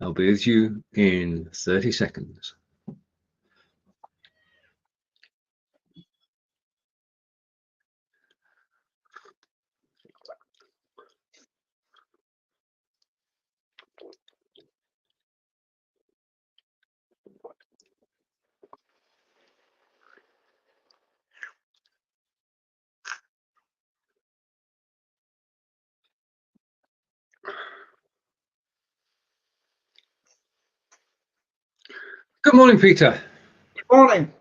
I'll be with you in 30 seconds. Good morning, Peter. Good morning.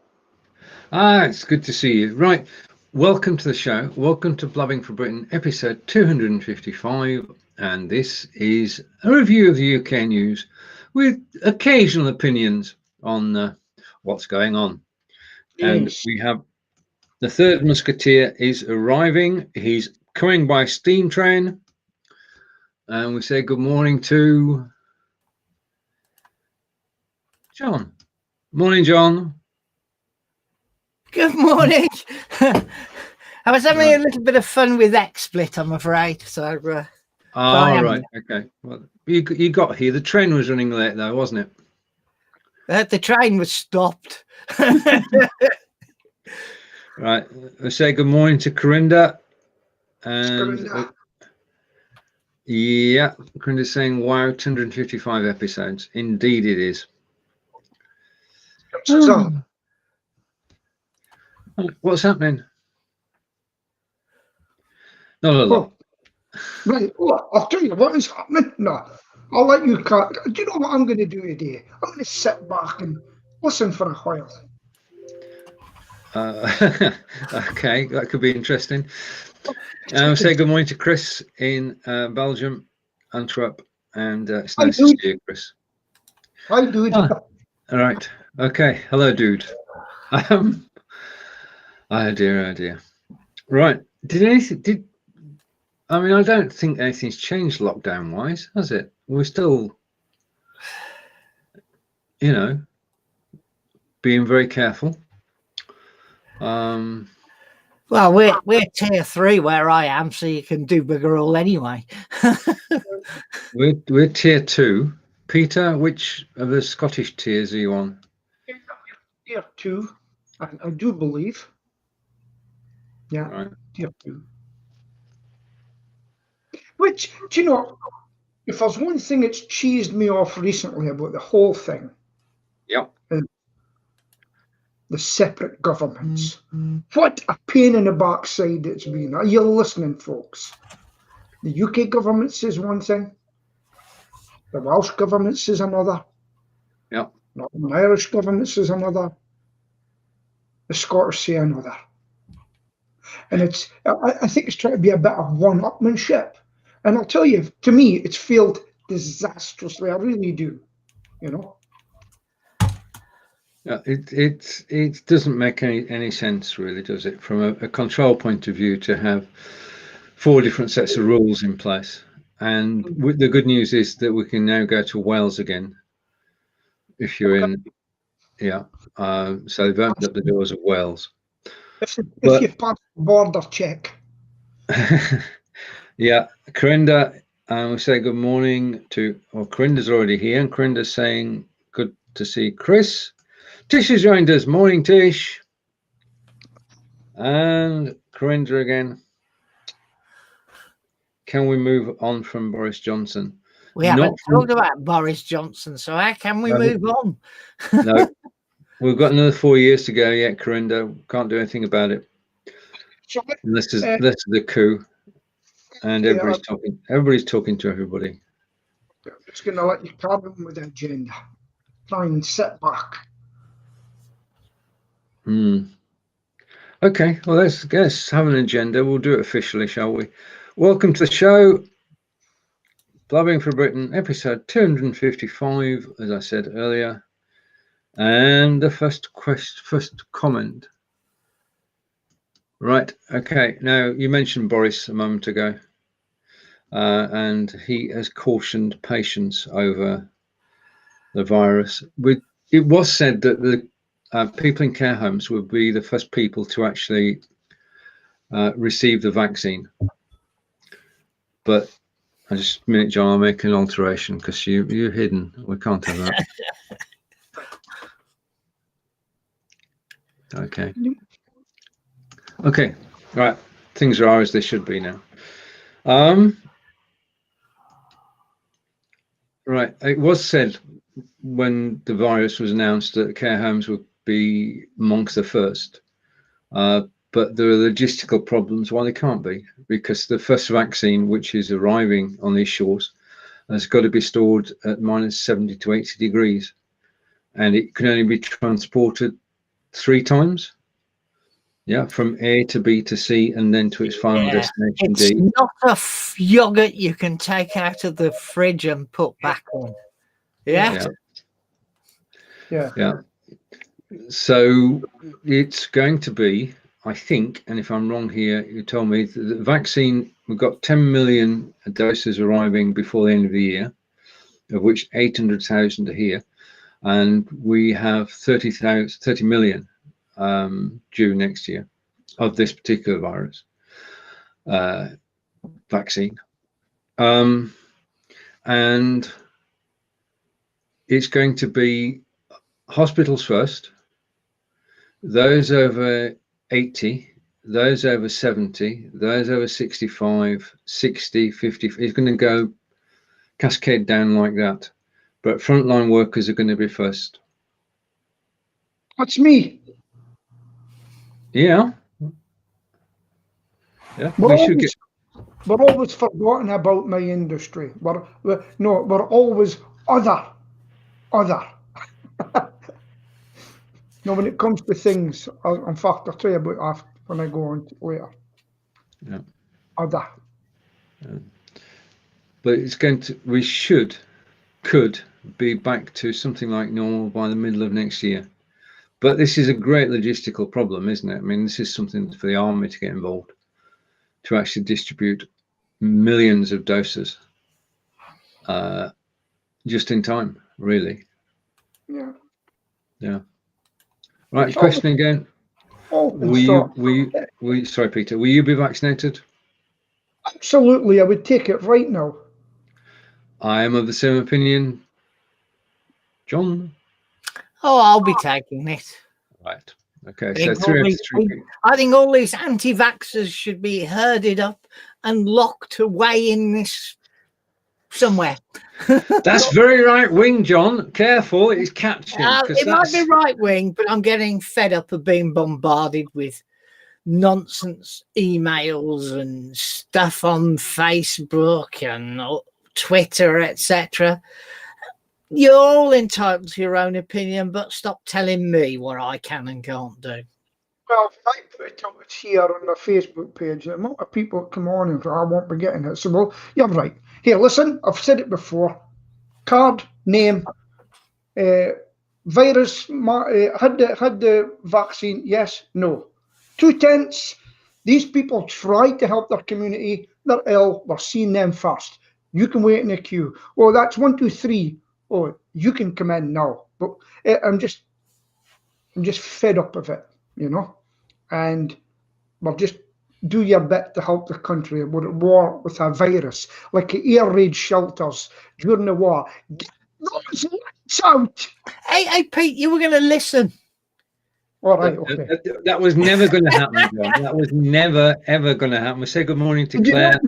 It's good to see you. Right, welcome to the show. Welcome to Blabbing for Britain, episode 255. And this is a review of the UK news with occasional opinions on what's going on. Yes. And we have the third musketeer is arriving. He's coming by steam train. And we say good morning to John. Morning, John. Good morning. I was having a little bit of fun with XSplit, I'm afraid. So, right, okay. Well, you got here. The train was running late, though, wasn't it? The train was stopped. Right. Let's say good morning to Corinda. And yeah, Corinda's saying, wow, 255 episodes. Indeed, it is. What's happening? Not a lot. Right. Oh, I'll tell you what is happening. No, I'll let you cut. Do you know what I'm going to do today? I'm going to sit back and listen for a while. Okay, that could be interesting. Say good morning to Chris in Belgium, Antwerp, and it's nice to see you, Chris. Hi, dude. All right. Okay. Hello, dude. Oh dear, oh dear. Right. I mean, I don't think anything's changed lockdown wise, has it? We're still, being very careful. Well, we're tier 3 where I am, so you can do bigger all anyway. we're tier 2. Peter, which of the Scottish tiers are you on? Tier 2, I do believe. Yeah, right. Tier 2. Which, do you know, if there's one thing that's cheesed me off recently about the whole thing, is the separate governments. What a pain in the backside it's been. Are you listening, folks? The UK government says one thing, the Welsh government says another, Northern Irish government says another, the Scottish say another. And I think it's trying to be a bit of one-upmanship. And I'll tell you, to me, it's failed disastrously. I really do, Yeah, it doesn't make any sense, really, does it? From a control point of view, to have 4 different sets of rules in place. And the good news is that we can now go to Wales again. If you're in, so they've opened up the doors of Wales. If you pass the border check. Yeah, Corinda, we say good morning to, Corinda's already here, and Corinda's saying good to see Chris. Tish has joined us. Morning, Tish. And Corinda again. Can we move on from Boris Johnson? We haven't talked about Boris Johnson, so how can we move on? No, we've got another 4 years to go yet, Corinda. Can't do anything about it. Unless it's the coup. And everybody's talking to everybody. I'm just going to let you carry on with the agenda. Try and sit back. Okay, well, let's have an agenda. We'll do it officially, shall we? Welcome to the show. Blabbing for Britain, episode 255, as I said earlier. And the first comment. Right, okay. Now, you mentioned Boris a moment ago. And he has cautioned patience over the virus. It was said that the people in care homes would be the first people to actually receive the vaccine. But Just a minute, John. I'll make an alteration because you're hidden. We can't have that. Okay. Okay. Right. Things are as they should be now. Right. It was said when the virus was announced that care homes would be amongst the first. But there are logistical problems why they can't be, because the first vaccine, which is arriving on these shores, has got to be stored at minus 70 to 80 degrees, and it can only be transported 3 times. Yeah, from A to B to C, and then to its final destination D. It's not a yogurt you can take out of the fridge and put back on. Yeah. So it's going to be, I think, and if I'm wrong here, you told me the vaccine, we've got 10 million doses arriving before the end of the year, of which 800,000 are here, and we have 30 million due next year of this particular virus vaccine. And it's going to be hospitals first, those over 80, those over 70, those over 65, 60, 50. It's going to go cascade down like that. But frontline workers are going to be first. That's me. Yeah. Yeah. We're always forgotten about my industry. We're always other. No, when it comes to things, in fact, I'll tell you about that when I go on later. Yeah. Other. Yeah. But it's going to, could be back to something like normal by the middle of next year. But this is a great logistical problem, isn't it? I mean, this is something for the army to get involved, to actually distribute millions of doses just in time, really. Yeah. Yeah. Right, question again. Sorry, Peter, will you be vaccinated? Absolutely, I would take it right now. I am of the same opinion. John? Oh, I'll be taking it. Right. Okay, so 3 I think all these anti-vaxxers should be herded up and locked away in this somewhere. That's very right wing, John. Careful, it's catching. It might be right wing, but I'm getting fed up of being bombarded with nonsense emails and stuff on Facebook and Twitter, etc. You're all entitled to your own opinion, but stop telling me what I can and can't do. Well, I put it up here on the Facebook page. A lot of people come on and I won't be getting it. So, well, you're right. Here, listen, I've said it before. Card, name, virus, had the vaccine, yes, no. 2 tenths, these people try to help their community. They're ill, we're seeing them first. You can wait in a queue. Oh, that's 1, 2, 3. Oh, you can come in now. But I'm just fed up of it, you know. And we'll just do your bit to help the country. We're at war with a virus, like air raid shelters during the war. Get those lights out. Hey, Pete, you were going to listen. All right, okay. That was never going to happen, John. That was never, ever going to happen. We say good morning to Claire.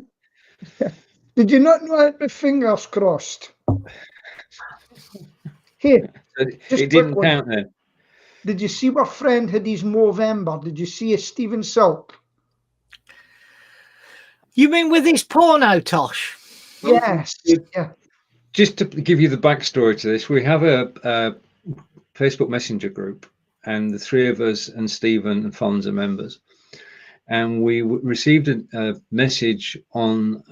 Did you not know I had my fingers crossed? Hey, it didn't count then. Did you see our friend had his Movember? Did you see a Stephen Silk? You mean with his porno, Tosh? Yes. Yeah. Just to give you the backstory to this, we have a Facebook Messenger group, and the 3 of us and Stephen and Fonz are members. And we received a message on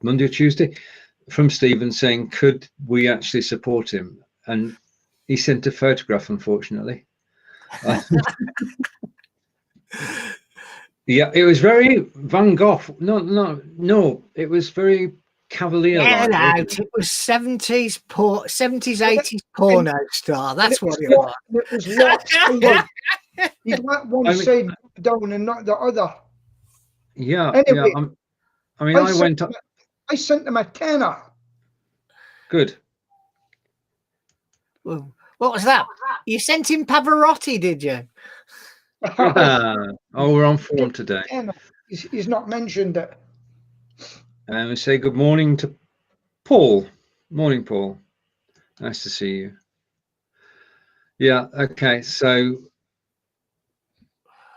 Monday or Tuesday from Stephen saying, could we actually support him? And he sent a photograph, unfortunately. Yeah, it was very Van Gogh. No, it was very cavalier. It was 70s, 80s porno star. That's what it was. It was lopsided. He'd let one side down and not the other. Yeah, anyway, yeah. I went up. I sent him a tenner. Good. Well, what was that? You sent him Pavarotti, did you? Oh, we're on form today. He's not mentioned it. And we say good morning to Paul. Morning, Paul. Nice to see you. Yeah, okay. So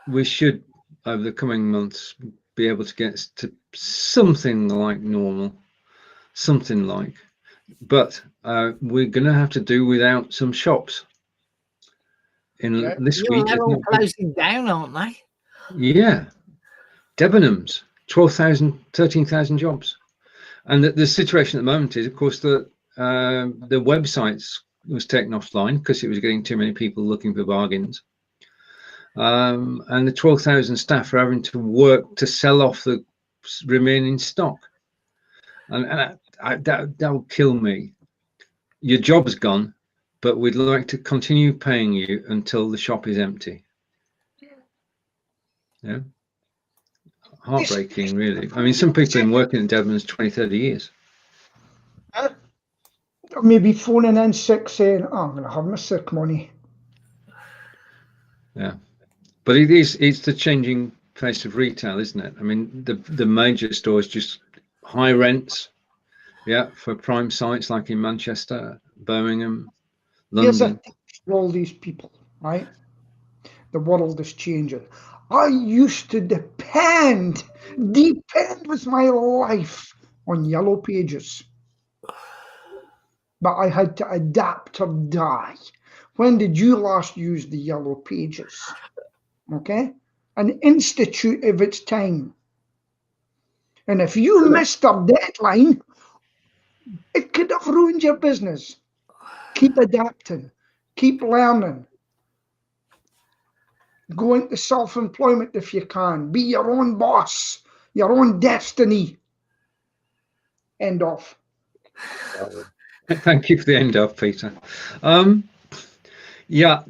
we should, over the coming months, be able to get to something like normal. Something like. But we're going to have to do without some shops. This week. They're all closing down, aren't they? Yeah. Debenhams, 12,000, 13,000 jobs. And the situation at the moment is, of course, that the websites was taken offline because it was getting too many people looking for bargains. And the 12,000 staff are having to work to sell off the remaining stock. And that will kill me. Your job's gone, but we'd like to continue paying you until the shop is empty. Yeah. Heartbreaking, really. I mean, some people have been working at Debenhams 20, 30 years. Maybe phoning in sick saying, oh, I'm going to have my sick money. Yeah. But it's the changing face of retail, isn't it? I mean, the major stores just high rents, yeah, for prime sites like in Manchester, Birmingham, London. For all these people, right? The world is changing. I used to depend with my life on Yellow Pages. But I had to adapt or die. When did you last use the Yellow Pages? Okay? An institute of its time. And if you missed a deadline, it could have ruined your business. Keep adapting. Keep learning. Go into self-employment if you can. Be your own boss, your own destiny. End off. Thank you for the end off, Peter. Yeah,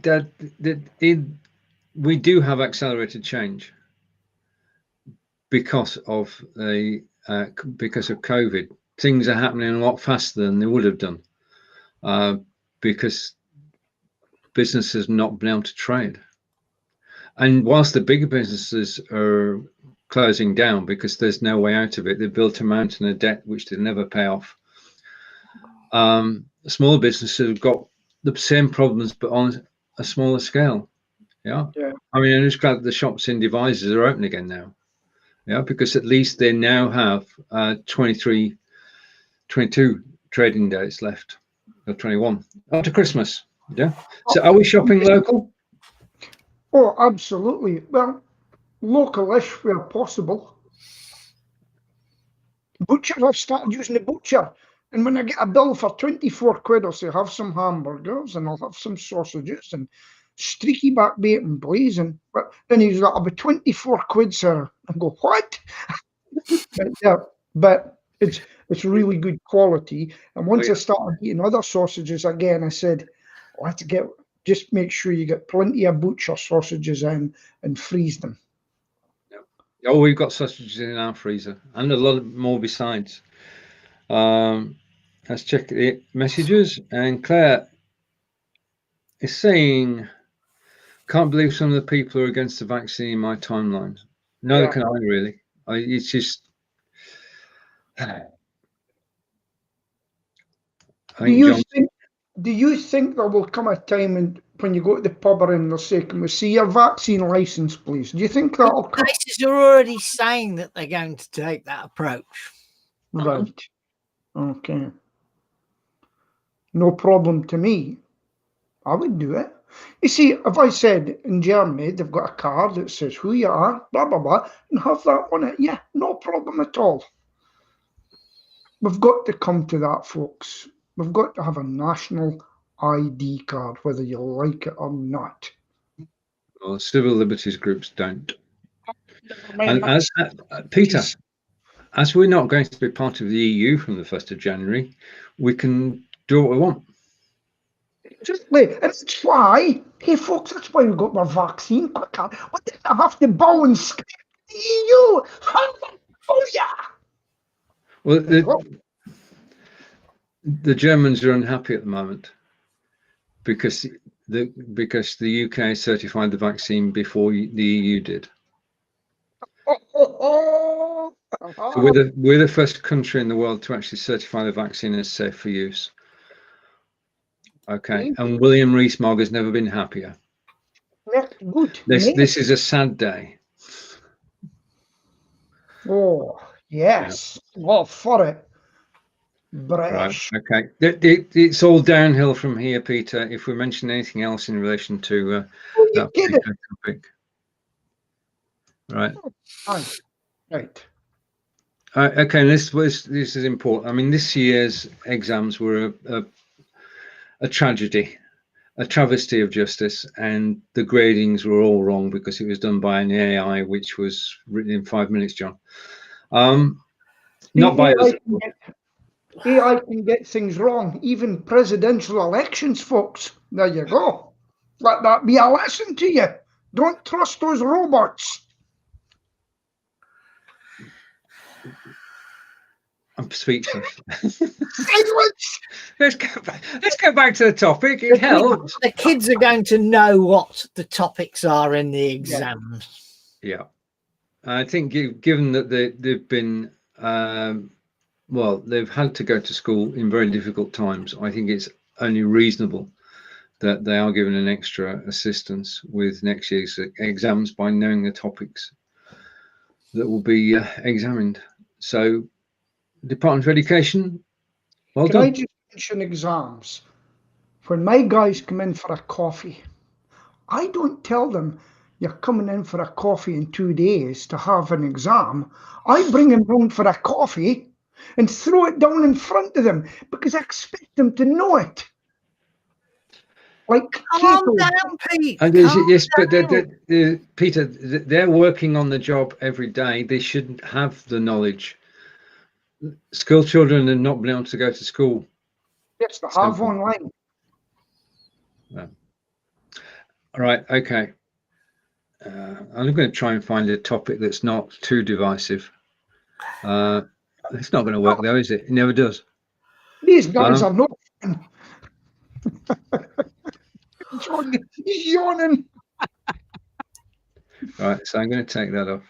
we do have accelerated change because of COVID. Things are happening a lot faster than they would have done because businesses have not been able to trade. And whilst the bigger businesses are closing down because there's no way out of it, they've built a mountain of debt which they'll never pay off. Small businesses have got the same problems but on a smaller scale. Yeah. I mean, I'm just glad that the shops in Devizes are open again now. Yeah, because at least they now have 22 trading days left, or 21 after Christmas. Yeah. So are we shopping local? Oh, absolutely. Well, localish where possible. Butcher, I've started using the butcher. And when I get a bill for 24 quid, I'll say, have some hamburgers and I'll have some sausages and streaky back bacon, please. And but then he's like, I'll be 24 quid, sir. I go, what? but it's really good quality. And once I started eating other sausages again, I said, let's just make sure you get plenty of butcher sausages in and freeze them. Oh, we've got sausages in our freezer and a lot more besides. Let's check the messages. And Claire is saying, can't believe some of the people are against the vaccine in my timeline. Neither can I, really. It's just. Do you think there will come a time when you go to the pub and they'll say, can we see your vaccine license, please? Do you think that'll come? Places are already saying that they're going to take that approach. Right. Okay. No problem to me. I would do it. You see, if I said in Germany they've got a card that says who you are, blah, blah, blah, and have that on it, yeah, no problem at all. We've got to come to that, folks. We've got to have a national ID card, whether you like it or not. Well, civil liberties groups don't. And as Peter, as we're not going to be part of the EU from the 1st of January, we can do what we want. Exactly. And that's why, hey folks, that's why we've got our vaccine quicker. We didn't have to bow and scream the EU. Oh yeah. Well, the Germans are unhappy at the moment because the UK certified the vaccine before the EU did. So we're the first country in the world to actually certify the vaccine as safe for use. Okay, and William Rees-Mogg has never been happier. Good. This is a sad day. Oh yes, well for it. British. Right. Okay. It's all downhill from here, Peter. If we mention anything else in relation to that particular topic, right? Right. Okay. This is important. I mean, this year's exams were a tragedy, a travesty of justice, and the gradings were all wrong because it was done by an AI, which was written in 5 minutes, John. Not by us. AI can get things wrong, even presidential elections, folks. There you go. Let that be a lesson to you. Don't trust those robots. I'm speechless. Silence. Let's go back to the topic. It helps. The kids are going to know what the topics are in the exams. Yeah. I think given that they've been well, they've had to go to school in very difficult times. I think it's only reasonable that they are given an extra assistance with next year's exams by knowing the topics that will be examined. So, Department of Education, well done. Can I just mention exams? When my guys come in for a coffee, I don't tell them you're coming in for a coffee in 2 days to have an exam. I bring them round for a coffee and throw it down in front of them because I expect them to know it. Like, calm down, Pete. Yes, but Peter, they're working on the job every day. They shouldn't have the knowledge. School children are not been able to go to school. Yes, they have online. All right, okay. I'm going to try and find a topic that's not too divisive. It's not going to work though, is it? It never does. These guys are not. He's yawning. Right, so I'm going to take that off.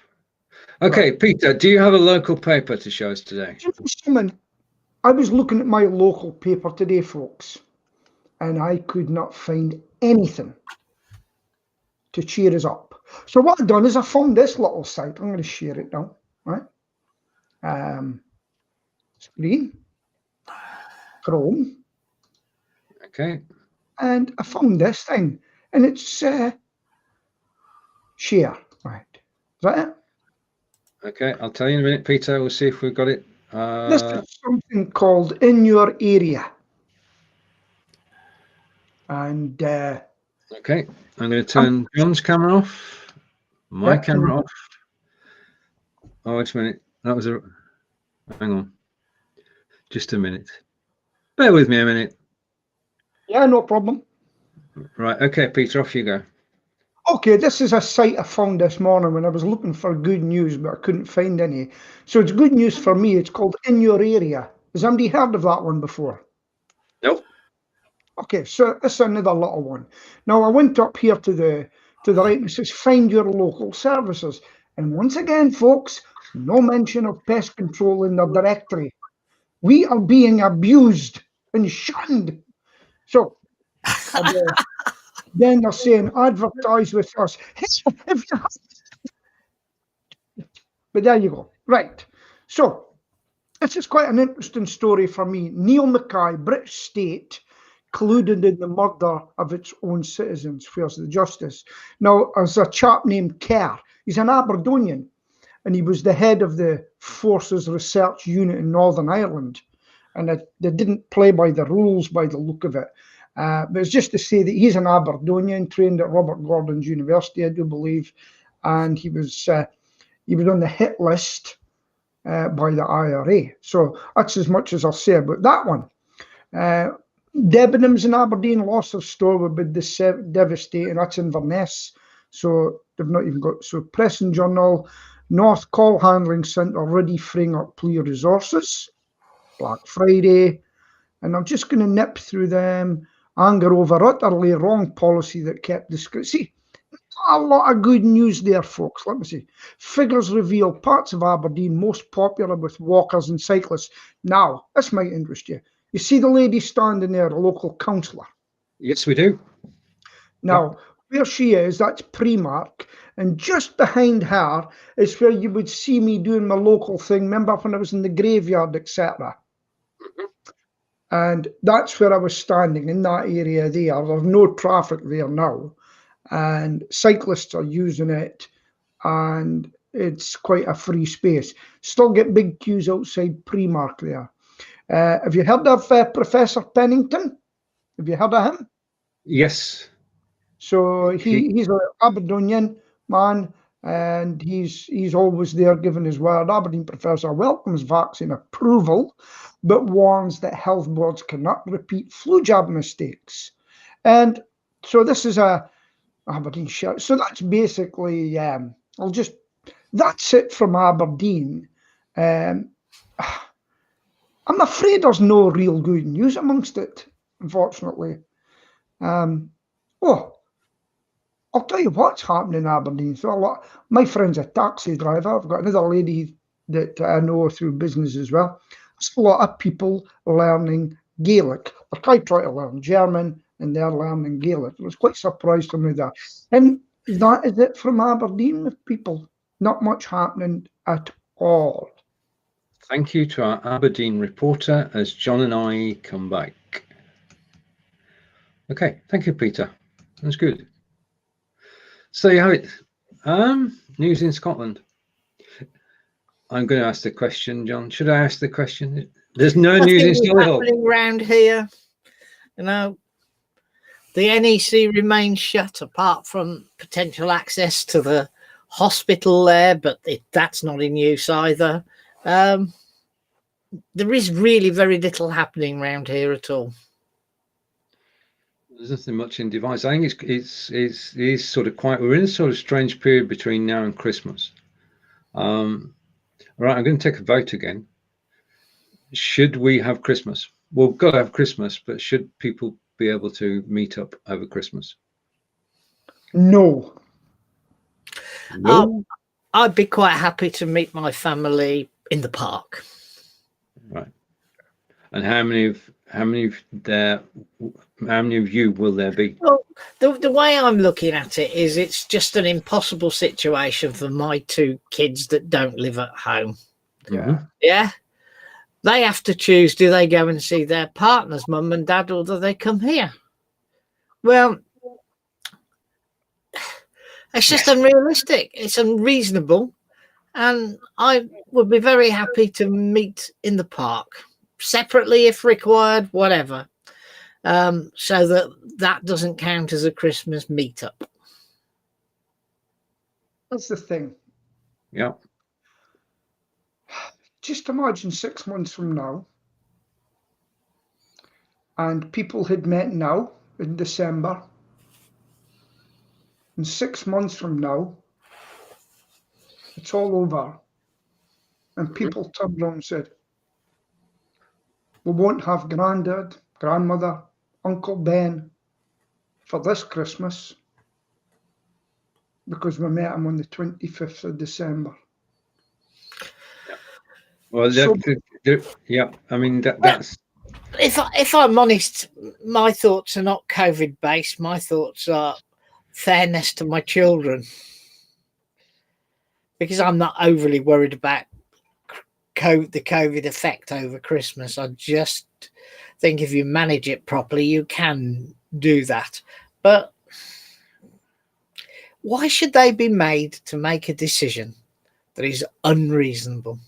Okay, right. Peter, do you have a local paper to show us today? I was looking at my local paper today, folks, and I could not find anything to cheer us up. So what I've done is I found this little site. I'm going to share it now, right? Screen, Chrome. Okay. And I found this thing, and it's share, right? Is that it? Okay, I'll tell you in a minute, Peter. We'll see if we've got it. This is something called In Your Area. And okay, I'm going to turn John's camera off, my camera off. Oh, wait a minute. That was a... Hang on. Just a minute. Bear with me a minute. Yeah, no problem. Right, okay, Peter, off you go. Okay, this is a site I found this morning when I was looking for good news, but I couldn't find any. So it's good news for me. It's called In Your Area. Has anybody heard of that one before? Nope. Okay, so it's another little one. Now I went up here to the right and it says find your local services. And once again, folks, no mention of pest control in the directory. We are being abused and shunned. So then they're saying advertise with us. But there you go. Right. So this is quite an interesting story for me. Neil Mackay, British state, colluded in the murder of its own citizens. Where's the justice? Now, there's a chap named Kerr. He's an Aberdonian, and he was the head of the Forces Research Unit in Northern Ireland. And they didn't play by the rules by the look of it. But it's just to say that he's an Aberdonian, trained at Robert Gordon's University, I do believe, and he was on the hit list by the IRA. So that's as much as I'll say about that one. Debenhams in Aberdeen lost their store would be devastating. That's Inverness, so they've not even got. So Press and Journal, North Call Handling Centre already freeing up police resources. Black Friday, and I'm just going to nip through them. Anger over utterly wrong policy that kept discreet. See, a lot of good news there, folks. Let me see. Figures reveal parts of Aberdeen most popular with walkers and cyclists. Now, this might interest you. You see the lady standing there, the local councillor? Yes, we do. Now, where she is, that's Primark, and just behind her is where you would see me doing my local thing. Remember when I was in the graveyard, etc.? And that's where I was standing, in that area there. There's no traffic there now, and cyclists are using it, and it's quite a free space. Still get big queues outside Primark there. Have you heard of Professor Pennington? Have you heard of him? Yes. So he's an Aberdonian man, and he's always there giving his word. Aberdeen professor welcomes vaccine approval, but warns that health boards cannot repeat flu jab mistakes. And so this is a Aberdeen shirt. So that's basically, that's it from Aberdeen. I'm afraid there's no real good news amongst it, unfortunately. I'll tell you what's happening in Aberdeen. So my friend's a taxi driver. I've got another lady that I know through business as well. There's a lot of people learning Gaelic. I try to learn German, and they're learning Gaelic. I was quite surprised to know that. And that is it from Aberdeen with people. Not much happening at all. Thank you to our Aberdeen reporter as John and I come back. Okay, thank you, Peter. That's good. So you have it. News in Scotland. I'm going to ask the question, John. Should I ask the question? There's no news in Scotland happening around here. You know, the NEC remains shut apart from potential access to the hospital there, but that's not in use either. There is really very little happening around here at all. There's nothing much in device. I think it's sort of quiet. We're in a sort of strange period between now and Christmas. Right, I'm going to take a vote again. Should we have Christmas? Well, we've got to have Christmas, but should people be able to meet up over Christmas? No. No? I'd be quite happy to meet my family in the park. Right. And how many of you will there be? Well, the way I'm looking at it is it's just an impossible situation for my two kids that don't live at home. Yeah. Yeah. They have to choose, do they go and see their partner's mum and dad, or do they come here? Well, it's just unrealistic. It's unreasonable. And I would be very happy to meet in the park, separately if required, whatever, so that doesn't count as a Christmas meetup. That's the thing. Yeah. Just imagine 6 months from now, and people had met now in December, and 6 months from now, it's all over, and people turned around and said, we won't have granddad, grandmother, Uncle Ben for this Christmas because we met him on the 25th of December. Well, yeah, I mean, that's... If I'm honest, my thoughts are not COVID-based. My thoughts are fairness to my children, because I'm not overly worried about the COVID effect over Christmas. I just think if you manage it properly, you can do that. But why should they be made to make a decision that is unreasonable?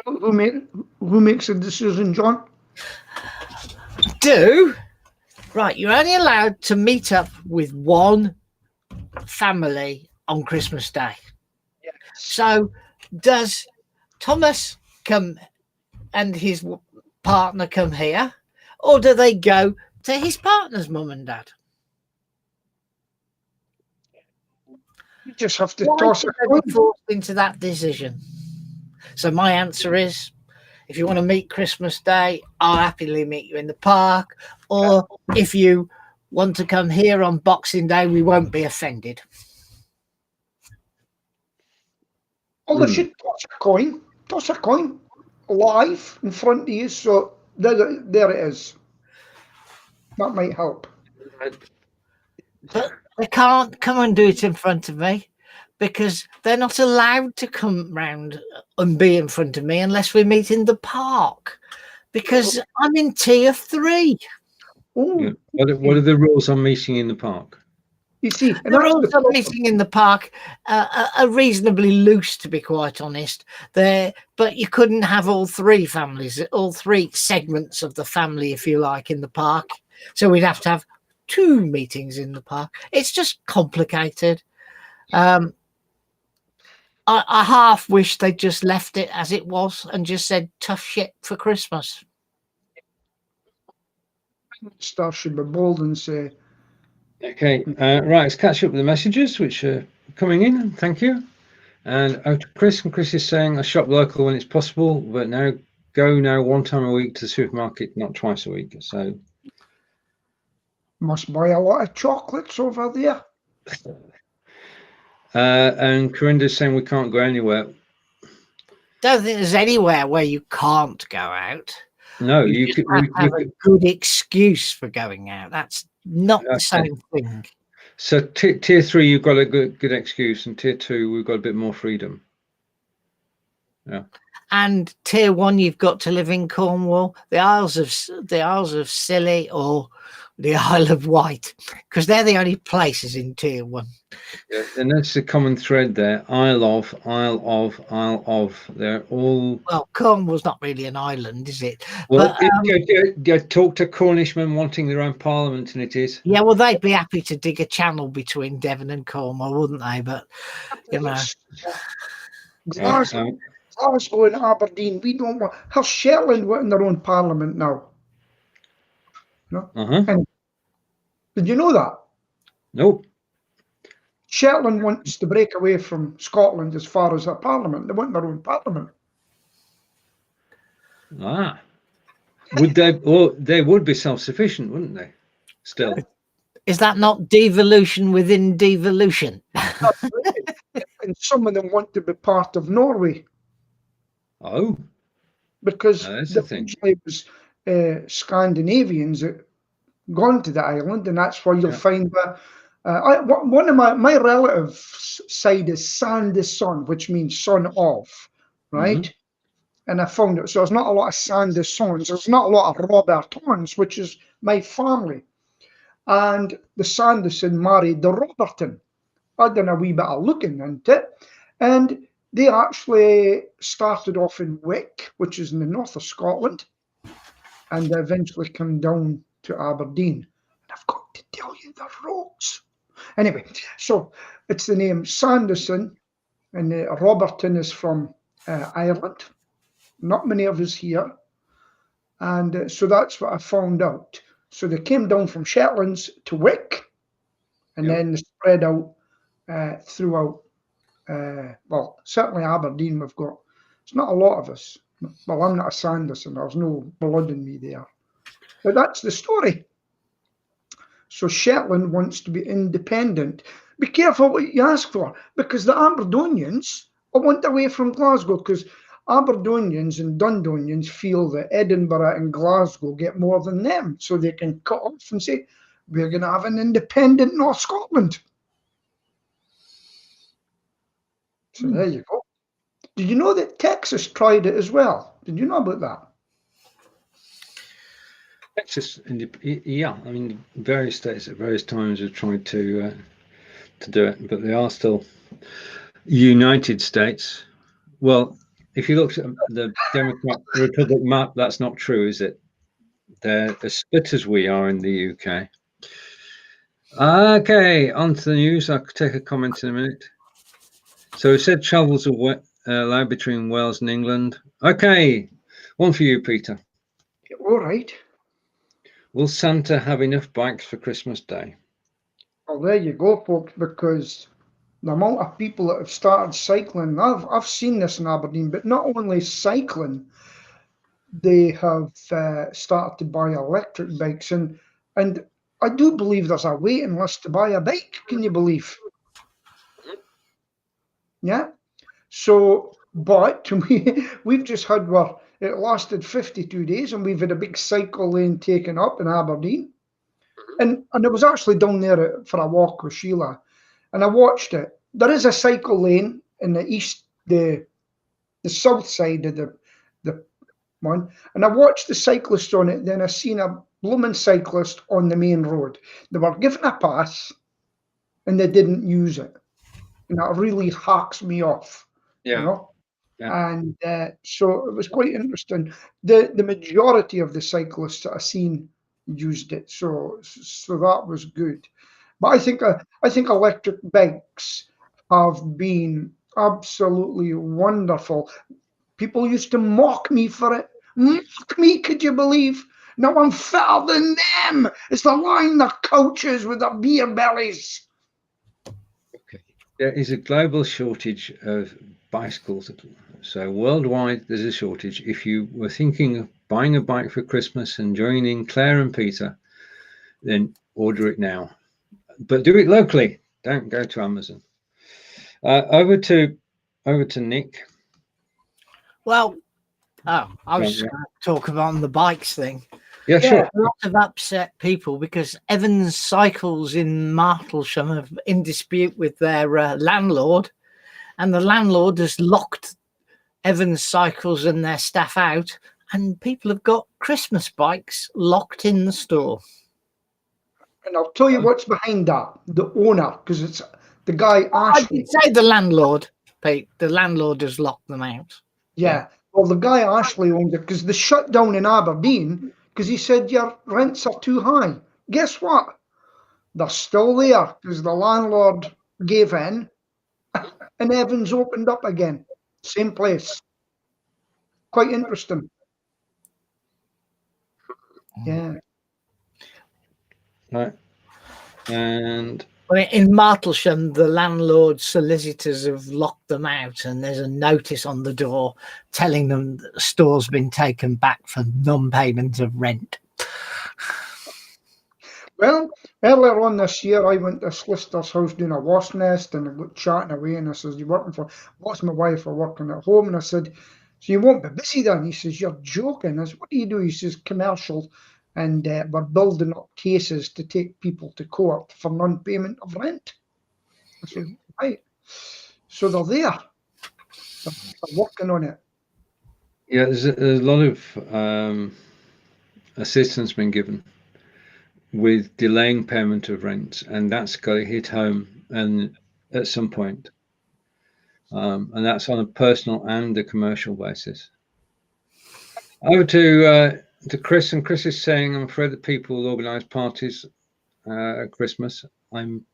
Who makes a decision, John? Right, you're only allowed to meet up with one family on Christmas Day. Yes. So does Thomas come and his partner come here, or do they go to his partner's mum and dad? You just have to Why toss should it they be forced into that decision? So my answer is if you want to meet Christmas Day, I'll happily meet you in the park. Or if you want to come here on Boxing Day, we won't be offended. Well, they should toss a coin live in front of you. So there it is. That might help. But they can't come and do it in front of me because they're not allowed to come round and be in front of me unless we meet in the park, because I'm in tier 3. Yeah. What are the rules on meeting in the park? You see, the rules on meeting in the park are reasonably loose, to be quite honest. But you couldn't have all 3 families, all 3 segments of the family, if you like, in the park. So we'd have to have 2 meetings in the park. It's just complicated. I half wish they'd just left it as it was and just said tough shit for Christmas. Staff should be bold and say, okay, right, let's catch up with the messages which are coming in. Thank you. And Chris is saying, I shop local when it's possible, but go 1 time a week to the supermarket, not twice a week. So must buy a lot of chocolates over there. And Corinda's saying we can't go anywhere. Don't think there's anywhere where you can't go out. No, you could have a good excuse for going out. That's not the same thing. So tier 3, you've got a good excuse, and tier 2, we've got a bit more freedom. Yeah. And tier 1, you've got to live in Cornwall, the Isles of Scilly, or the Isle of Wight, because they're the only places in tier 1. Yeah, and that's the common thread there. Isle of. They're all. Well, Cornwall's not really an island, is it? Well, talk to Cornishmen wanting their own parliament, and it is. Yeah, well, they'd be happy to dig a channel between Devon and Cornwall, wouldn't they? But you know, Glasgow and Aberdeen, we don't want. Have Shetland in their own parliament now? No. And did you know that? Nope. Shetland wants to break away from Scotland as far as their parliament. They want their own parliament. Would they? Well, they would be self-sufficient, wouldn't they? Still. Is that not devolution within devolution? And some of them want to be part of Norway. Oh. Because it was Scandinavians that gone to the island, and that's where you'll find that. One of my relatives' side is Sandison, which means son of, right? And I found it. So there's not a lot of Sandisons. There's not a lot of Robertons, which is my family. And the Sandison married the Roberton. I'd done a wee bit of looking into it. And they actually started off in Wick, which is in the north of Scotland, and they eventually come down to Aberdeen. And I've got to tell you the roads. Anyway, so it's the name Sandison, and Roberton is from Ireland. Not many of us here. And so that's what I found out. So they came down from Shetlands to Wick, and then they spread out throughout. Well, certainly Aberdeen, we've got, it's not a lot of us. Well, I'm not a Sanderson, there's no blood in me there. But that's the story. So Shetland wants to be independent. Be careful what you ask for, because the Aberdonians want away from Glasgow, because Aberdonians and Dundonians feel that Edinburgh and Glasgow get more than them, so they can cut off and say, we're going to have an independent North Scotland. So there you go. Did you know that Texas tried it as well? Did you know about that? Texas, yeah. I mean, various states at various times have tried to do it, but they are still United States. Well, if you look at the Democrat Republic map, that's not true, is it? They're as split as we are in the UK. Okay, on to the news. I'll take a comment in a minute. So it said travels are allowed between Wales and England. Okay, one for you, Peter. All right. Will Santa have enough bikes for Christmas Day? Well, there you go, folks, because the amount of people that have started cycling, I've seen this in Aberdeen, but not only cycling, they have started to buy electric bikes, and I do believe there's a waiting list to buy a bike. Can you believe? Yeah. So, but we've just had it lasted 52 days, and we've had a big cycle lane taken up in Aberdeen, and I was actually down there for a walk with Sheila, and I watched it. There is a cycle lane in the south side of the one, and I watched the cyclists on it. Then I seen a blooming cyclist on the main road. They were given a pass, and they didn't use it, and that really hacks me off. Yeah. You know. Yeah. And so it was quite interesting. The majority of the cyclists that I've seen used it, so that was good. But I think electric bikes have been absolutely wonderful. People used to mock me for it. Mock me, could you believe? Now I'm fitter than them. It's the line their couches with their beer bellies. Okay. There is a global shortage of bicycles. So worldwide, there's a shortage. If you were thinking of buying a bike for Christmas and joining Claire and Peter, then order it now. But do it locally. Don't go to Amazon. Over to Nick. Well, I was going to talk about the bikes thing. Yeah, sure. A lot of upset people because Evans Cycles in Martlesham are in dispute with their landlord, and the landlord has locked Evans Cycles and their staff out, and people have got Christmas bikes locked in the store. And I'll tell you what's behind that. The owner, because it's the guy Ashley. I did say the landlord, Pete. The landlord has locked them out. Yeah. Well, the guy Ashley owned it because they shut down in Aberdeen because he said your rents are too high. Guess what? They're still there because the landlord gave in and Evans opened up again. Same place. Quite interesting. Yeah. Right. And in Martlesham, the landlord's solicitors have locked them out, and there's a notice on the door telling them that the store's been taken back for non-payment of rent. Well, earlier on this year, I went to a solicitor's house doing a wasp nest, and I got chatting away, and I says, "You working for?" "What's my wife for working at home?" And I said, "So you won't be busy then?" He says, "You're joking." I said, "What do you do?" He says, "Commercial, and we're building up cases to take people to court for non-payment of rent." I said, "Right." So they're there. They're working on it. Yeah, there's a lot of assistance been given with delaying payment of rent, and that's got to hit home and at some point. And that's on a personal and a commercial basis. Over to Chris, and Chris is saying, "I'm afraid that people will organise parties at Christmas." I'm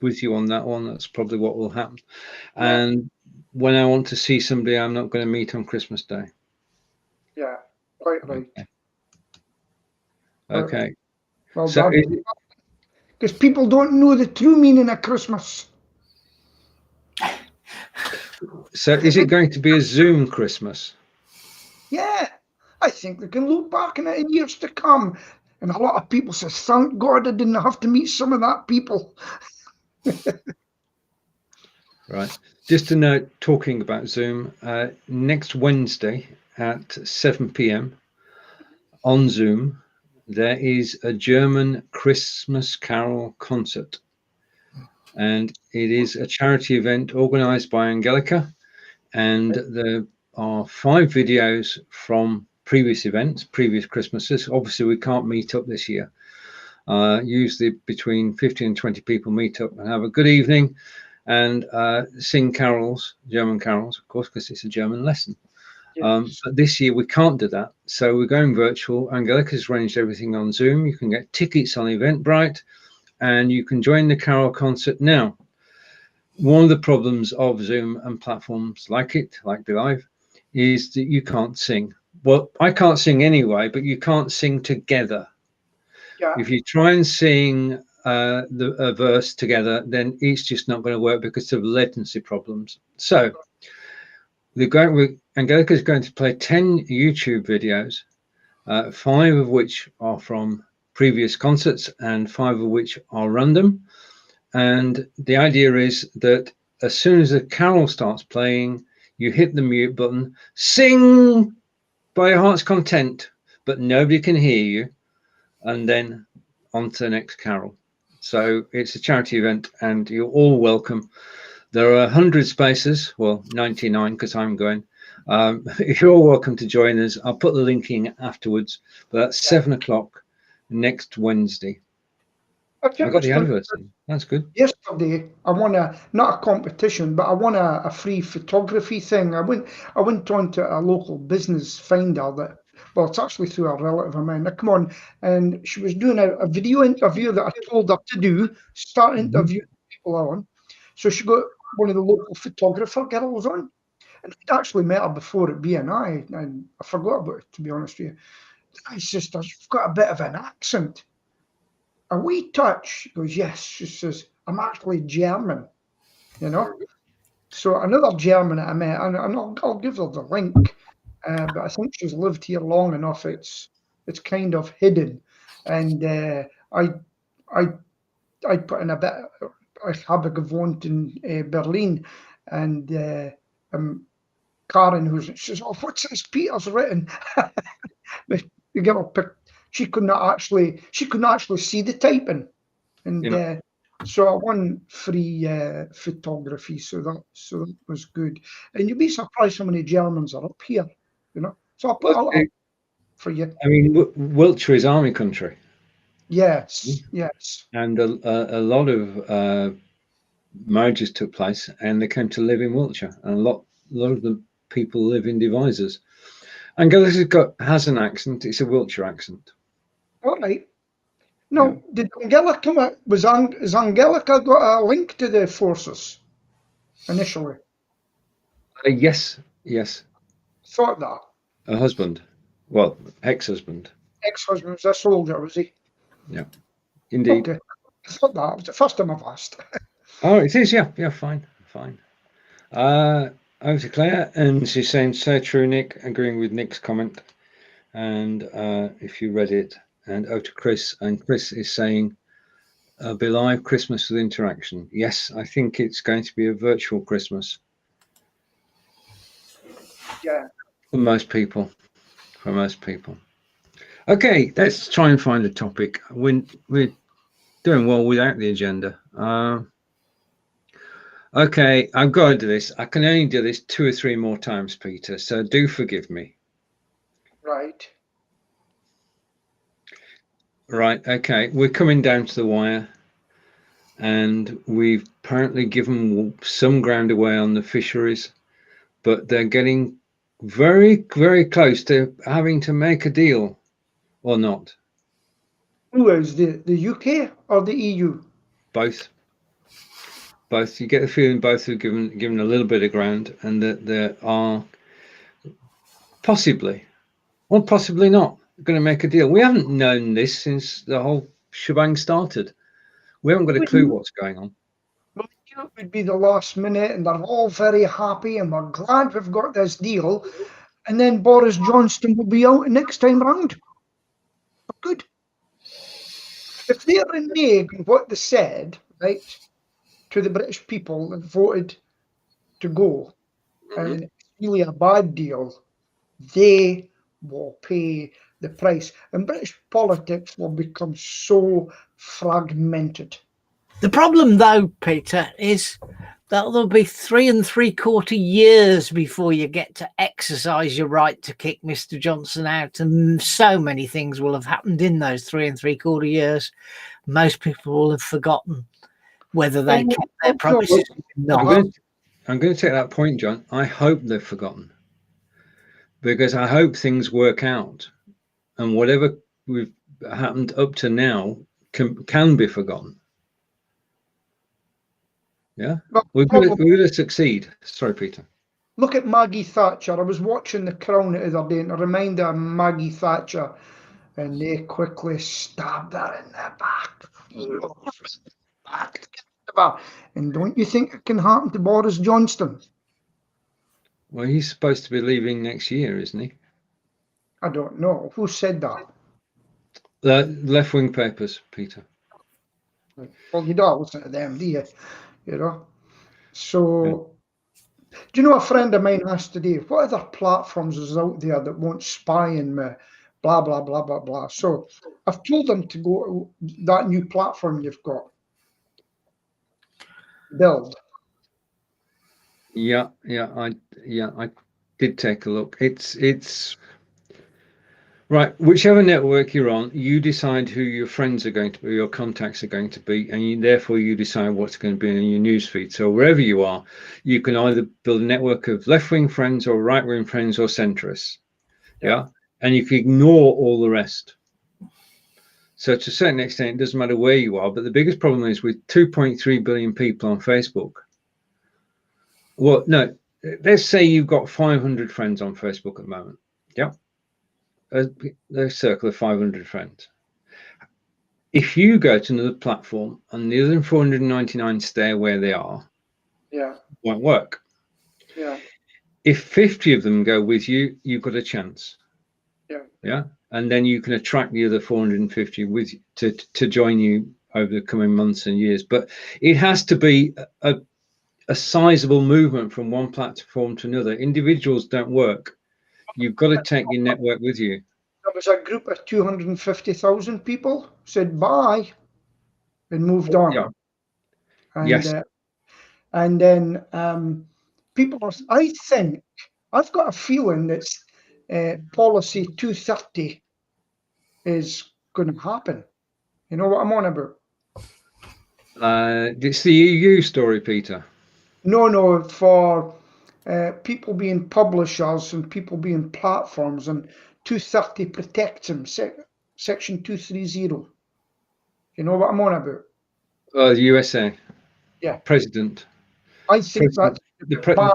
with you on that one. That's probably what will happen. Yeah. And when I want to see somebody, I'm not going to meet on Christmas Day. Yeah, quite right. Okay. Well, so because people don't know the true meaning of Christmas. So is it going to be a Zoom Christmas? Yeah, I think they can look back in it in years to come. And a lot of people say, "Thank God I didn't have to meet some of that people." Right. Just a note, talking about Zoom, next Wednesday at 7 p.m. on Zoom, there is a German Christmas Carol concert. And it is a charity event organised by Angelica. And there are 5 videos from previous events, previous Christmases. Obviously, we can't meet up this year. Usually between 50 and 20 people meet up and have a good evening and sing carols, German carols, of course, because it's a German lesson. Yes. But this year we can't do that. So we're going virtual. Angelica's arranged everything on Zoom. You can get tickets on Eventbrite and you can join the carol concert now. One of the problems of Zoom and platforms like it, like Be.Live, is that you can't sing. Well, I can't sing anyway, but you can't sing together. Yeah. If you try and sing a verse together, then it's just not going to work because of latency problems. So Angelica's going to play 10 YouTube videos, 5 of which are from previous concerts and 5 of which are random. And the idea is that as soon as the carol starts playing, you hit the mute button, sing by your heart's content, but nobody can hear you, and then on to the next carol. So it's a charity event and you're all welcome. There are 100 spaces, well, 99 because I'm going. You're all welcome to join us. I'll put the link in afterwards, but that's 7 o'clock next Wednesday. I got the adverts in. That's good. Yesterday, I won not a competition, but I won a free photography thing. I went on to a local business finder that, well, it's actually through a relative of mine. I come on, and she was doing a video interview that I told her to do, start interviewing people on. So she got one of the local photographer girls on, and I'd actually met her before at BNI, and I forgot about it, to be honest with you. I said, "You've got a bit of an accent." A wee touch. She goes, "Yes." She says, "I'm actually German, you know." So another German that I met, and I'll give her the link, but I think she's lived here long enough. It's kind of hidden, and I put in a bit. I habe gewohnt in Berlin, and Karen, who's, she says, "Oh, what's this Peter's written?" But you give her. She could not actually see the typing, and so I won free photography. So that was good. And you'd be surprised how many Germans are up here, you know. So I'll put out for you. I mean, Wiltshire is army country. Yes. And a lot of marriages took place, and they came to live in Wiltshire. And a lot of the people live in Devizes. Angelica has an accent. It's a Wiltshire accent. All right. No, did Angelica come out? Has Angelica got a link to the forces initially? Yes. Thought that. A husband. Well, ex-husband. Ex-husband was a soldier, was he? Yeah, indeed. Okay. I thought that. It was the first time I've asked. Oh, it is, yeah, fine. Over to Claire, and she's saying, "So true, Nick," agreeing with Nick's comment. And if you read it, and over to Chris, and Chris is saying, "Be.Live Christmas with interaction." Yes, I think it's going to be a virtual Christmas. Yeah. For most people. Okay, let's try and find a topic. We're doing well without the agenda. Okay, I've got to do this. I can only do this 2 or 3 more times, Peter, so do forgive me. Right, okay. We're coming down to the wire, and we've apparently given some ground away on the fisheries, but they're getting very, very close to having to make a deal, or not. Who is, the UK or the EU? Both. You get the feeling both have given a little bit of ground, and that there are possibly, or possibly not, going to make a deal. We haven't known this since the whole shebang started. We haven't got a clue what's going on. Well, it would be the last minute, and they're all very happy, and we're glad we've got this deal. And then Boris Johnson will be out next time round. Good. If they're reneging what they said, right, to the British people that voted to go, and it's really a bad deal, they will pay the price. And British politics will become so fragmented. The problem, though, Peter, is that there'll be 3 3/4 years before you get to exercise your right to kick Mr. Johnson out, and so many things will have happened in those 3 3/4 years. Most people will have forgotten whether they kept their promises or not. I'm going to take that point, John. I hope they've forgotten, because I hope things work out, and whatever we've happened up to now can be forgotten. Yeah, we're going to succeed. Sorry, Peter. Look at Maggie Thatcher. I was watching The Crown the other day, and a reminder of Maggie Thatcher, and they quickly stabbed her in the back. And don't you think it can happen to Boris Johnson? Well, he's supposed to be leaving next year, isn't he? I don't know. Who said that? The left-wing papers, Peter. Well, you don't listen to them, do you? You know? So, do you know a friend of mine asked today, what other platforms is out there that won't spy on me? Blah, blah, blah, blah, blah. So I've told them to go to that new platform you've got. Build. Yeah, I did take a look. It's right. Whichever network you're on, you decide who your friends are going to be, your contacts are going to be, and therefore you decide what's going to be in your newsfeed. So wherever you are, you can either build a network of left-wing friends or right-wing friends or centrists. Yeah, and you can ignore all the rest. So to a certain extent, it doesn't matter where you are. But the biggest problem is with 2.3 billion people on Facebook. Well, no, let's say you've got 500 friends on Facebook at the moment. Yeah. A circle of 500 friends. If you go to another platform and the other 499 stay where they are, it won't work. Yeah. If 50 of them go with you, you've got a chance. Yeah. And then you can attract the other 450 with you to join you over the coming months and years. But it has to be a sizable movement from one platform to another. Individuals don't work. You've got to take your network with you. There was a group of 250,000 people said bye and moved on. Yeah. And, Yes. And then people are, I think, I've got a feeling that policy 230 is going to happen. You know what I'm on about? It's the EU story, Peter. No, for people being publishers and people being platforms, and 230 protects them, section 230. You know what I'm on about? The USA. Yeah. President. I think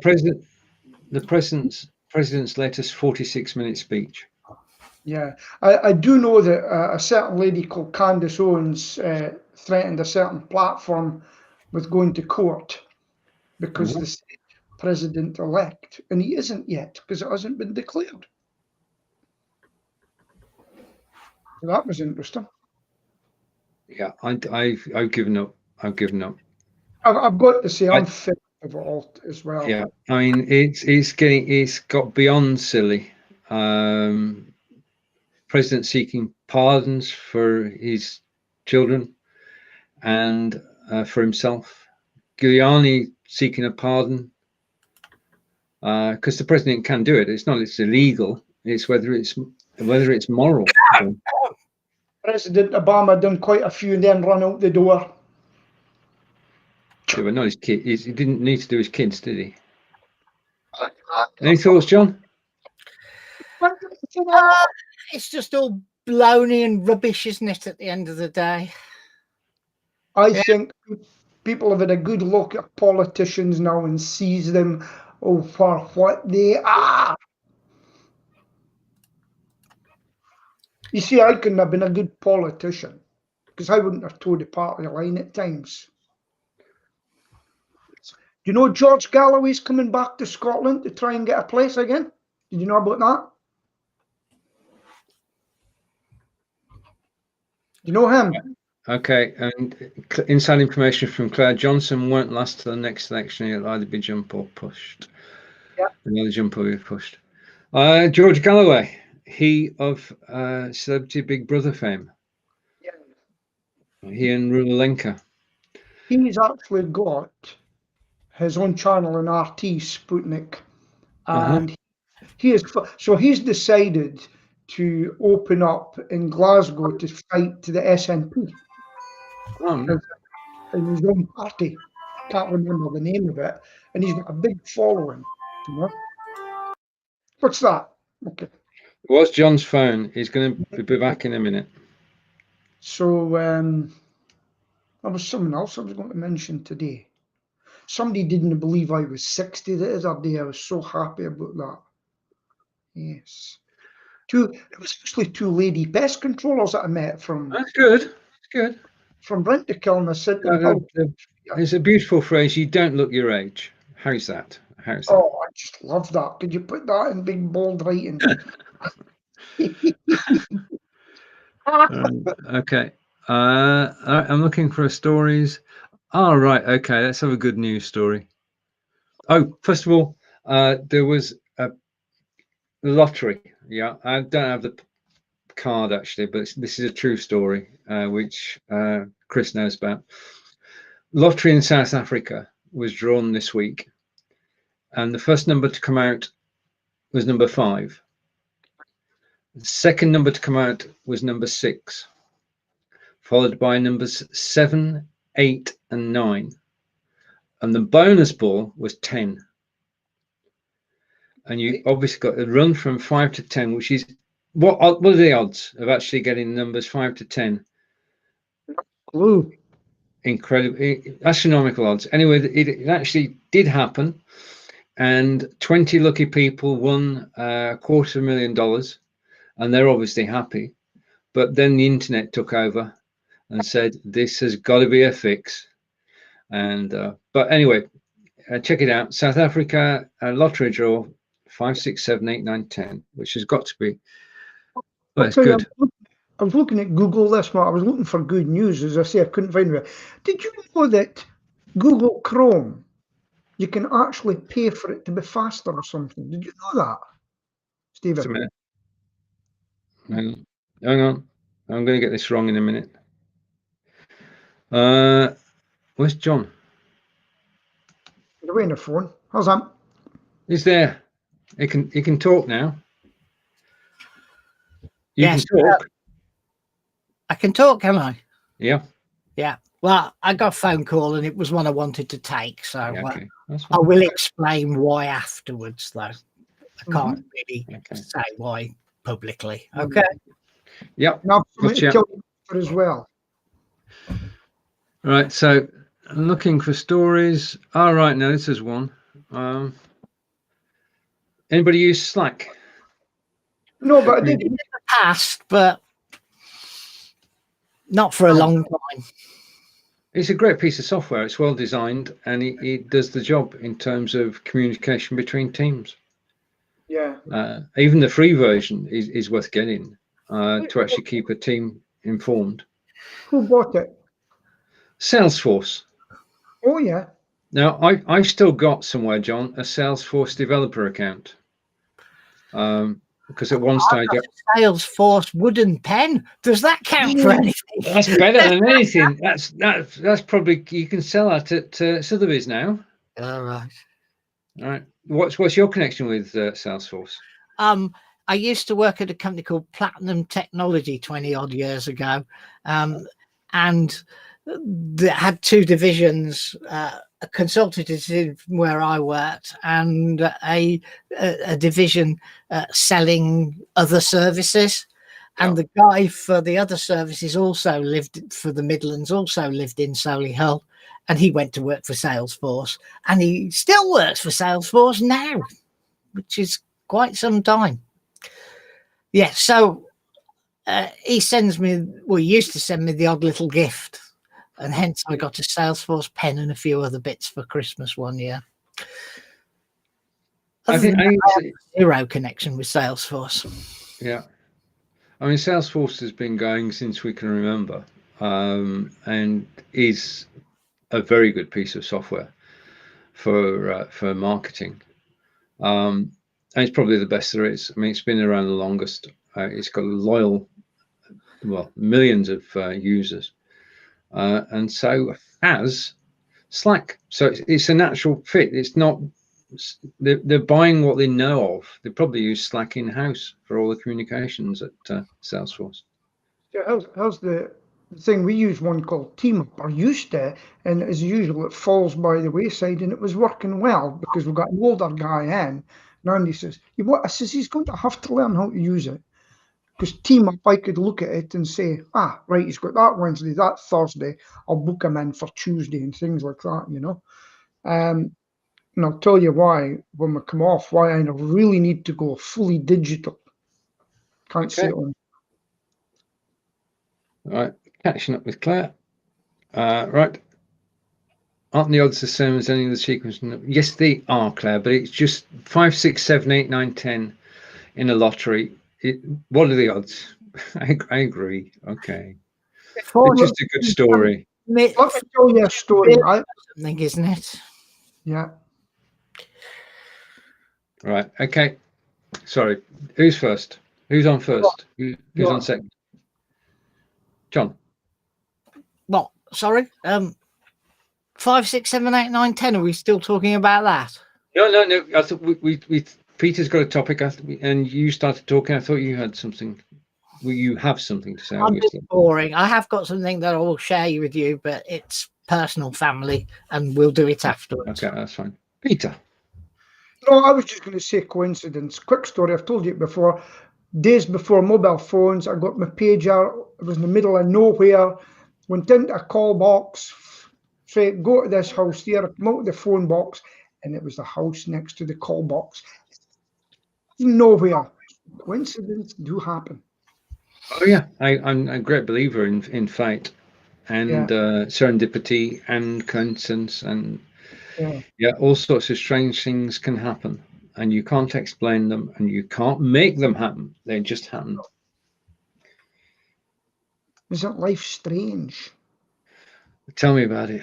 President, that's the president's latest 46-minute speech. Yeah, I do know that a certain lady called Candace Owens threatened a certain platform with going to court because the president-elect, and he isn't yet because it hasn't been declared. So that was interesting. Yeah, I've given up. I've given up. I've got to say I'm fed of it all as well. Yeah, I mean it's got beyond silly. President seeking pardons for his children and for himself. Giuliani seeking a pardon because the president can do it. It's not it's illegal. It's whether it's moral. President Obama done quite a few and then run out the door. Yeah, but not his kid. He didn't need to do his kids, did he? Any thoughts, John? It's just all baloney and rubbish, isn't it, at the end of the day? I think people have had a good look at politicians now and sees them for what they are. You see, I couldn't have been a good politician because I wouldn't have toed the party line at times. Do you know George Galloway's coming back to Scotland to try and get a place again? Did you know about that? You know him? Okay, and inside information from Claire Johnson won't last till the next election. It'll either be jump or pushed. Yeah. Another jump or be pushed. George Galloway, he of Celebrity Big Brother fame. Yeah. He and Rulenka. He's actually got his own channel in RT Sputnik, and he's decided to open up in Glasgow to fight to the SNP in his own party. Can't remember the name of it, and he's got a big following. You know? What's that? Okay. What's John's phone? He's going to be back in a minute. So there was something else I was going to mention today. Somebody didn't believe I was 60 the other day. I was so happy about that. Yes. It was actually two lady pest controllers that I met from. That's good. That's good. From Aberkil, and I said, it's a beautiful phrase. You don't look your age. How's that? How's that? Oh, I just love that. Could you put that in big bold writing? Okay. I'm looking for stories. Oh, right. Okay. Let's have a good news story. Oh, first of all, there was a lottery. Yeah, I don't have the card actually, but this is a true story, which Chris knows about. Lottery in South Africa was drawn this week, and the first number to come out was number 5. The second number to come out was number 6, followed by numbers 7, 8, and 9. And the bonus ball was 10. And you obviously got a run from 5 to 10, which is what are the odds of actually getting numbers 5 to 10? Clue. Incredible, astronomical odds. Anyway, it actually did happen, and 20 lucky people won $250,000, and they're obviously happy. But then the internet took over and said this has got to be a fix. And but anyway, check it out. South Africa lottery draw 5, 6, 7, 8, 9, 10, which has got to be. Well, it's good. I was looking at Google this month. I was looking for good news. As I say, I couldn't find it. Did you know that Google Chrome, you can actually pay for it to be faster or something? Did you know that, Stephen? Just a minute. Hang on. I'm going to get this wrong in a minute. Where's John? He's away on the phone. How's that? He's there. He can talk now. You Yes, can talk. I can talk, can I? Yeah. Yeah. Well, I got a phone call and it was one I wanted to take. So Okay. I will explain why afterwards, though. I can't really say why publicly. Okay. Yeah. Now, tell you as well. Right. So I'm looking for stories. All right. Now this is one. Anybody use Slack? No, but I did in the past, but not for a long time. It's a great piece of software. It's well designed, and it does the job in terms of communication between teams. Yeah. Even the free version is worth getting to actually keep a team informed. Who bought it? Salesforce. Oh, yeah. Now, I've still got somewhere, John, a Salesforce developer account. Because at one stage, Salesforce wooden pen. Does that count for anything? That's better than anything. That's probably, you can sell that at Sotheby's now. All right. All right. What's your connection with Salesforce? I used to work at a company called Platinum Technology 20 odd years ago, and they had 2 divisions. A consultative where I worked, and a division selling other services. And the guy for the other services also lived for the Midlands, also lived in Solihull, and he went to work for Salesforce, and he still works for Salesforce now, which is quite some time. Yeah, so he sends me, well, he used to send me the odd little gift. And hence I got a Salesforce pen and a few other bits for Christmas one year. I have zero connection with Salesforce. Yeah. I mean, Salesforce has been going since we can remember, and is a very good piece of software for marketing. And it's probably the best there is. I mean, it's been around the longest. It's got loyal, well, millions of users. And so has Slack. So it's a natural fit. It's not, they're buying what they know of. They probably use Slack in-house for all the communications at Salesforce. Yeah, how's the thing? We use one called Team Up, or used to, and as usual, it falls by the wayside, and it was working well because we've got an older guy in. Now, and he says, I says, he's going to have to learn how to use it. Because Team Up, I could look at it and say, right, he's got that Wednesday, that Thursday, I'll book him in for Tuesday and things like that, you know. And I'll tell you why, when we come off, why I really need to go fully digital. Can't see it on. All right, catching up with Claire. Right. Aren't the odds the same as any of the sequence? Yes, they are, Claire, but it's just 5, 6, 7, 8, 9, 10 in a lottery. What are the odds? I agree. Okay. It's just a good story. Let me tell you a story, right? Something, isn't it? Yeah. Right. Okay. Sorry. Who's first? Who's on first? Who's on second? John. What? Sorry. 5, 6, 7, 8, 9, 10. Are we still talking about that? No. I thought we Peter's got a topic, and you started talking. I thought you had something. Well, you have something to say. I'm a bit boring. I have got something that I will share with you, but it's personal, family, and we'll do it afterwards. Okay, that's fine. Peter. No, I was just going to say coincidence. Quick story. I've told you it before. Days before mobile phones, I got my pager. It was in the middle of nowhere. Went into a call box. Say, go to this house here. Come out of the phone box, and it was the house next to the call box. Nowhere. Coincidence do happen. Oh yeah, I'm a great believer in fate and serendipity and coincidence, and all sorts of strange things can happen, and you can't explain them, and you can't make them happen. They just happen. Isn't life strange? Tell me about it.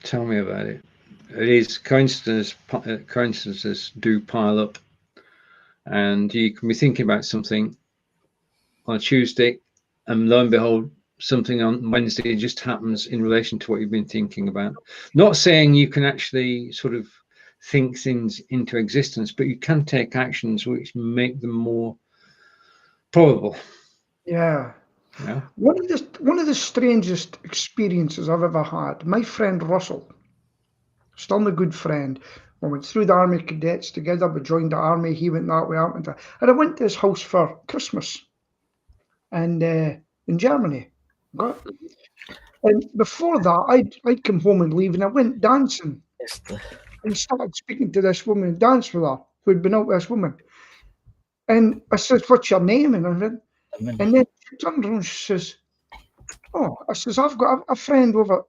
Tell me about it. It is coincidences. Coincidences do pile up, and you can be thinking about something on a Tuesday, and lo and behold, something on Wednesday just happens in relation to what you've been thinking about. Not saying you can actually sort of think things into existence, but you can take actions which make them more probable. Yeah. One of the strangest experiences I've ever had. My friend Russell, still my good friend. We went through the army cadets together. We joined the army. He went that way. And I went to his house for Christmas, and in Germany. And before that, I'd come home and leave, and I went dancing and started speaking to this woman and danced with her, who'd been out with this woman. And I said, "What's your name?" And then she turned around and she says, "Oh," I says, "I've got a friend over."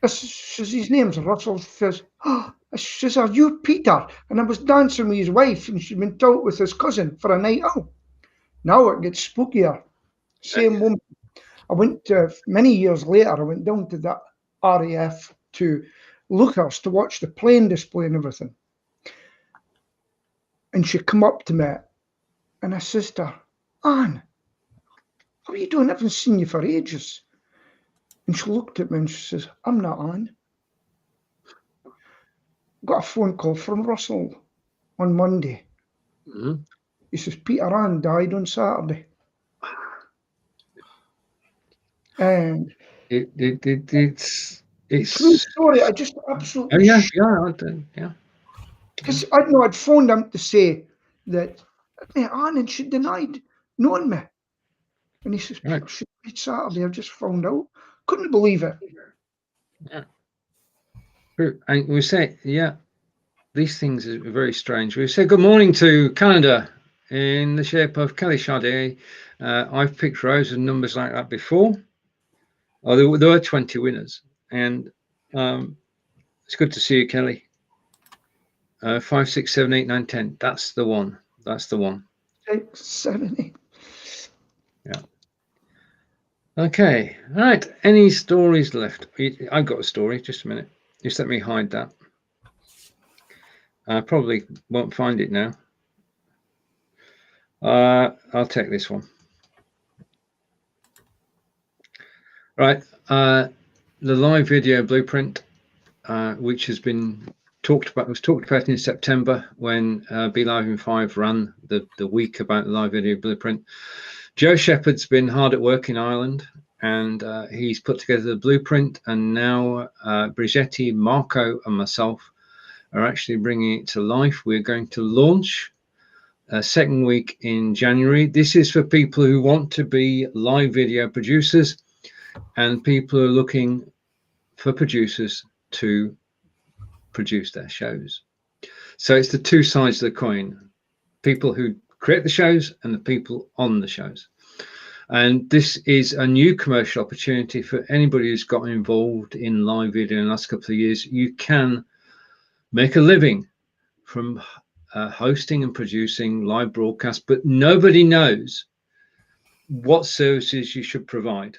I says, "His name's Russell." She says, "Oh," she says, "Are you Peter?" And I was dancing with his wife, and she'd been out with his cousin for a night out. Now it gets spookier. Same woman. I went many years later. I went down to the RAF to Lucas to watch the plane display and everything. And she come up to me, and I says to her, "Anne, how are you doing? I haven't seen you for ages." And she looked at me and she says, "I'm not Anne." Got a phone call from Russell on Monday. Mm-hmm. He says, "Peter Anne died on Saturday." And it's true story. I just absolutely because I'd phoned him to say that Anne, and she denied knowing me. And he says, "She died Saturday. I just found out." Couldn't believe it. Yeah. And we say, these things are very strange. We say good morning to Canada in the shape of Kelly Sade. I've picked rows and numbers like that before. Oh, there were 20 winners, and it's good to see you, Kelly. 5, 6, 7, 8, 9, 10. That's the one. That's the one. 6, 7, 8. Yeah. Okay. All right. Any stories left? I've got a story. Just a minute. Just let me hide that. I probably won't find it now. I'll take this one. Right. The live video blueprint, which has been was talked about in September when Be.Live in 5 ran the week about the live video blueprint. Joe Shepherd's been hard at work in Ireland, and he's put together the blueprint, and now Brigetti, Marco, and myself are actually bringing it to life. We're going to launch a second week in January. This is for people who want to be live video producers and people who are looking for producers to produce their shows. So it's the two sides of the coin, people who create the shows and the people on the shows. And this is a new commercial opportunity for anybody who's got involved in live video in the last couple of years. You can make a living from hosting and producing live broadcasts, but nobody knows what services you should provide,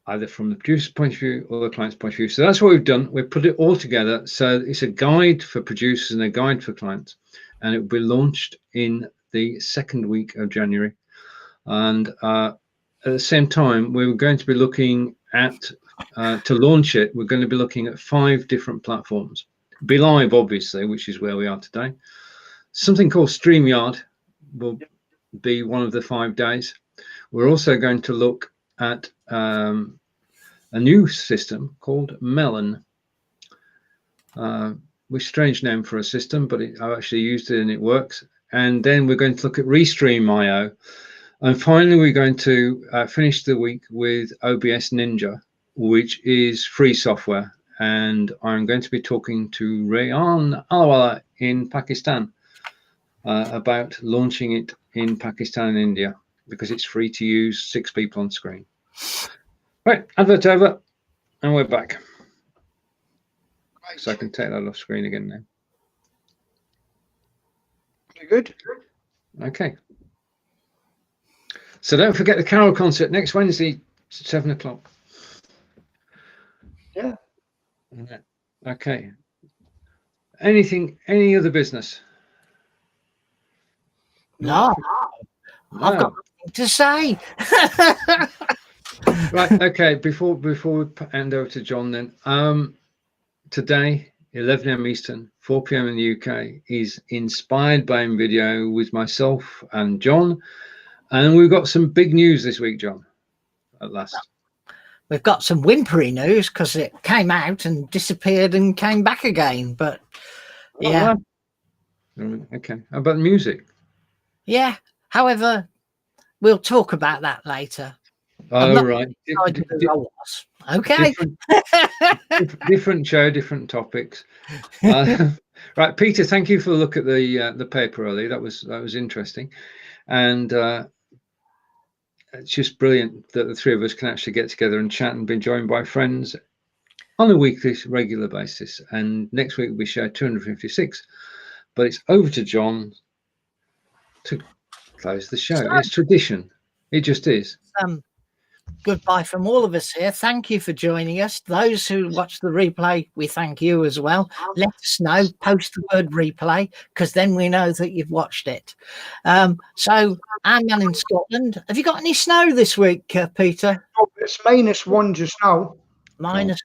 either from the producer's point of view or the client's point of view. So that's what we've done. We've put it all together. So it's a guide for producers and a guide for clients, and it will be launched in the second week of January. And at the same time, we're going to be looking at, to launch it, we're going to be looking at 5 different platforms. Be.Live, obviously, which is where we are today. Something called StreamYard will be one of the 5 days. We're also going to look at a new system called Melon, which is a strange name for a system, but I've actually used it and it works. And then we're going to look at Restream.io. And finally, we're going to finish the week with OBS Ninja, which is free software. And I'm going to be talking to Rayan Alawala in Pakistan about launching it in Pakistan and India, because it's free to use, 6 people on screen. Right, advert over, and we're back. Right. So I can take that off screen again now. Very good. Okay. So don't forget the Carol concert next Wednesday, 7 o'clock. Yeah. Okay. Any other business? No. I've got nothing to say. Right. Okay. Before we hand over to John, then, today, 11 a.m. Eastern, 4 p.m. in the UK, is Inspired by Video with myself and John. And we've got some big news this week, John, at last. We've got some whimpery news because it came out and disappeared and came back again. But yeah. Okay. How about music? Yeah. However, we'll talk about that later. Oh, right. Okay. Different show, different topics. Right, Peter, thank you for the look at the paper earlier. That was interesting. And it's just brilliant that the 3 of us can actually get together and chat and be joined by friends on a weekly, regular basis. And next week we share 256. But it's over to John to close the show. It's tradition. It just is. Goodbye from all of us here. Thank you for joining us. Those who watch the replay, we thank you as well. Let us know, post the word replay, because then we know that you've watched it. So our man in Scotland, have you got any snow this week, Peter? Oh, it's -1 just now. -1.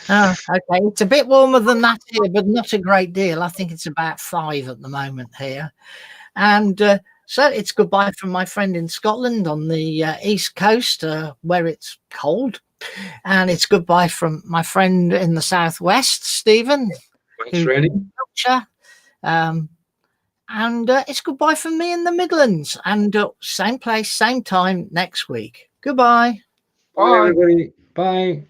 Oh, okay. It's a bit warmer than that here, but not a great deal. I think it's about 5 at the moment here. And so it's goodbye from my friend in Scotland on the east coast, where it's cold. And it's goodbye from my friend in the southwest, Stephen. Thanks, Randy. Wiltshire. And it's goodbye from me in the Midlands. And same place, same time next week. Goodbye. Bye, everybody. Bye.